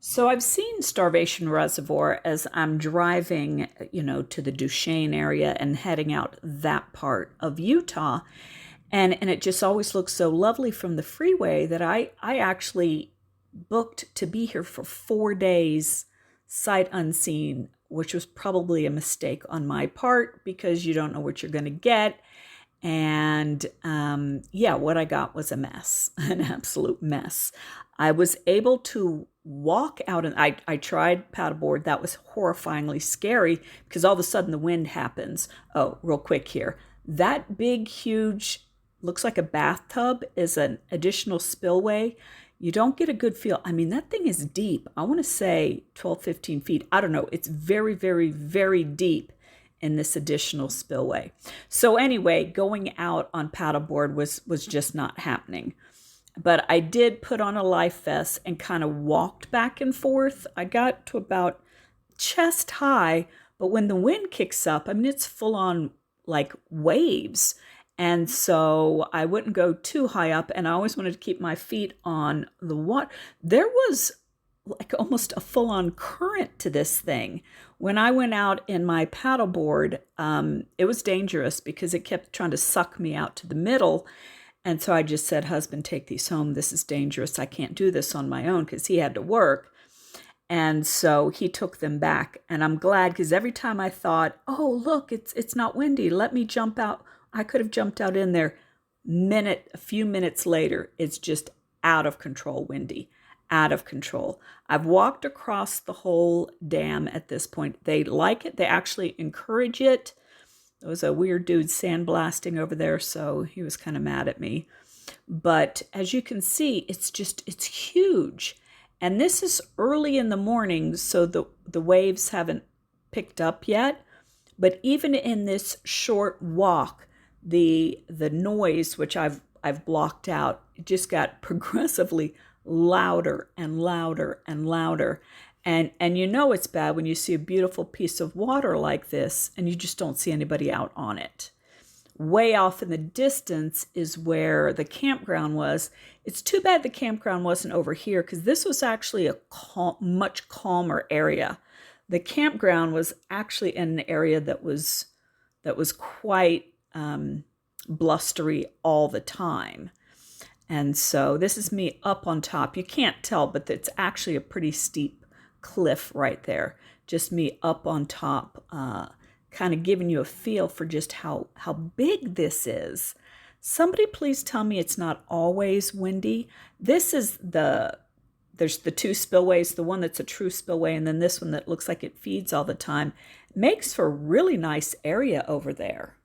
So I've seen Starvation Reservoir as I'm driving, to the Duchesne area and heading out that part of Utah. And it just always looks so lovely from the freeway that I actually booked to be here for 4 days, sight unseen, which was probably a mistake on my part because you don't know what you're going to get. And yeah, what I got was a mess, an absolute mess. I was able to walk out, and I tried paddleboard. That was horrifyingly scary because all of a sudden the wind happens. Oh, real quick here. That big, huge, looks like a bathtub is an additional spillway. You don't get a good feel. I mean, that thing is deep. I want to say 12, 15 feet. I don't know. It's very, very, very deep in this additional spillway. So anyway, going out on paddleboard was just not happening. But I did put on a life vest and kind of walked back and forth. I got to about chest high, but when the wind kicks up, I mean it's full on like waves. And so I wouldn't go too high up, and I always wanted to keep my feet on the water. There was like almost a full on current to this thing. When I went out in my paddleboard, it was dangerous because it kept trying to suck me out to the middle. And so I just said, husband, take these home. This is dangerous. I can't do this on my own because he had to work. And so he took them back. And I'm glad because every time I thought, oh, look, it's not windy. Let me jump out. I could have jumped out in there. A few minutes later, it's just out of control windy. Out of control. I've walked across the whole dam at this point. They like it. They actually encourage it. There was a weird dude sandblasting over there, so he was kind of mad at me. But as you can see, it's huge. And this is early in the morning, so the waves haven't picked up yet. But even in this short walk, the noise, which I've blocked out, it just got progressively louder and louder and louder. And you know it's bad when you see a beautiful piece of water like this and you just don't see anybody out on it. Way off in the distance is where the campground was. It's too bad the campground wasn't over here because this was actually a much calmer area. The campground was actually in an area that was quite blustery all the time. And so this is me up on top. You can't tell, but it's actually a pretty steep cliff right there. Just me up on top, kind of giving you a feel for just how big this is. Somebody please tell me it's not always windy. There's the two spillways, the one that's a true spillway, and then this one that looks like it feeds all the time. Makes for a really nice area over there.